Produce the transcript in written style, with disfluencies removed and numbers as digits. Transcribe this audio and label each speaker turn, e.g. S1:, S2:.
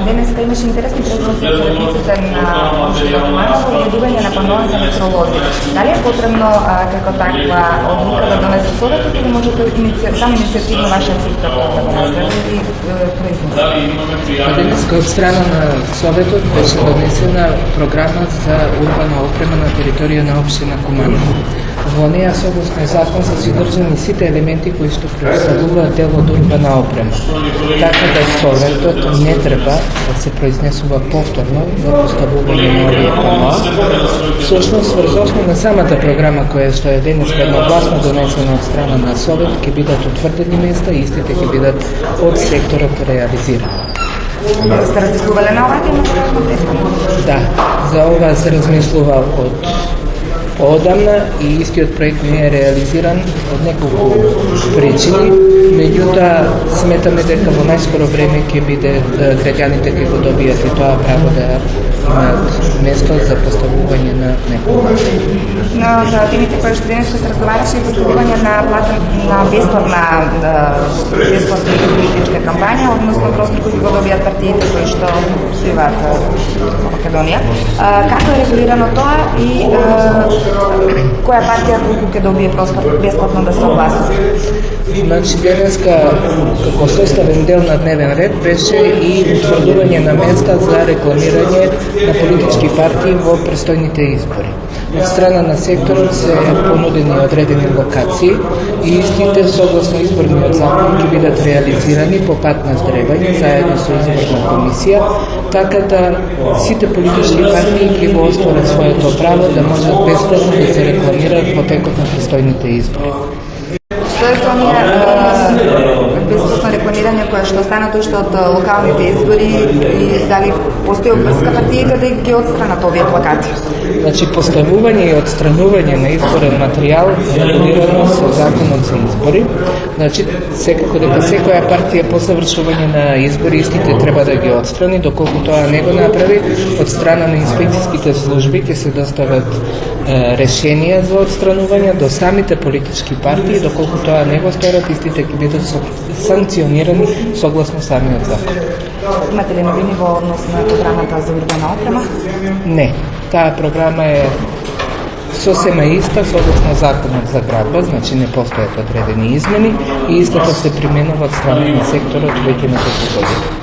S1: Денеска имаше интересни прегласи од советниците на општина Куманово и одување на паноа за метролози. Дали е потребно како таква одлука да донесе советот или можете само иницијативно вашиот секретар да го наследи и произнесе?
S2: Денеска од страна на советот беше донесена програма за урбана опрема на територија на општина Куманово. Во неја согласно закон се содржани сите елементи кои што представуваат дел од урбана опрема. Така да советот не треба да се произнесува повторно за поставување на овие паноа. Всушност, врз основа на самата програма која што е денеска едногласно донесена од страна на совет, ќе бидат утврдени места и истите ќе бидат од секторот реализирани.
S1: Сте размислувале на ова тема?
S2: Да, за ова се размислува од одамна и истиот проект не е реализиран од неколку причини, меѓутоа сметаме дека во најскоро време ќе биде граѓаните ќе го добијат и тоа право да имаат место за поставување на некој.
S1: Но за темите кои што денес се разговараше и поставување на плата на бесплатна политичка кампања, односно простор кои го добијат партиите кои што сиваат во Македонија. Како е регулирано тоа и која партија колку ќе добие простор бесплатно да се огласува?
S2: Значи, денеска, како составен дел на дневен ред, беше и утврдување на места за рекламирање на политички партии во престојните избори. Од страна на секторот се понудени одредени локации и истите, согласно изборниот закон, ќе бидат реализирани по пат на здревање заедно со изборна комисија, така да сите политички партии ќе го остварат своето право да можат бесплатно да се рекламираат во текот на престојните избори.
S1: Што е со оние бесплатно рекламирање кое што станат уште од локалните избори и дали постои обврска партиите да ги отстранат овие плакати?
S2: Значи, поставување и отстранување на изборен материјал регулирано со законот за избори. Значи, секако дека секоја партија по завршување на избори истите треба да ги отстрани, доколку тоа не го направи, од страна на инспекцијските служби ќе се достават решенија за отстранување до самите политички партии, доколку тоа не го сторат, истите ќе бидат санкционирани согласно самиот закон.
S1: Имате ли новини во однос на програмата за урбана опрема?
S2: Не, таа програма е сосема иста согласно законот за градба, значи не постојат одредени измени и истото се применува од страна на секторот веќе неколку години.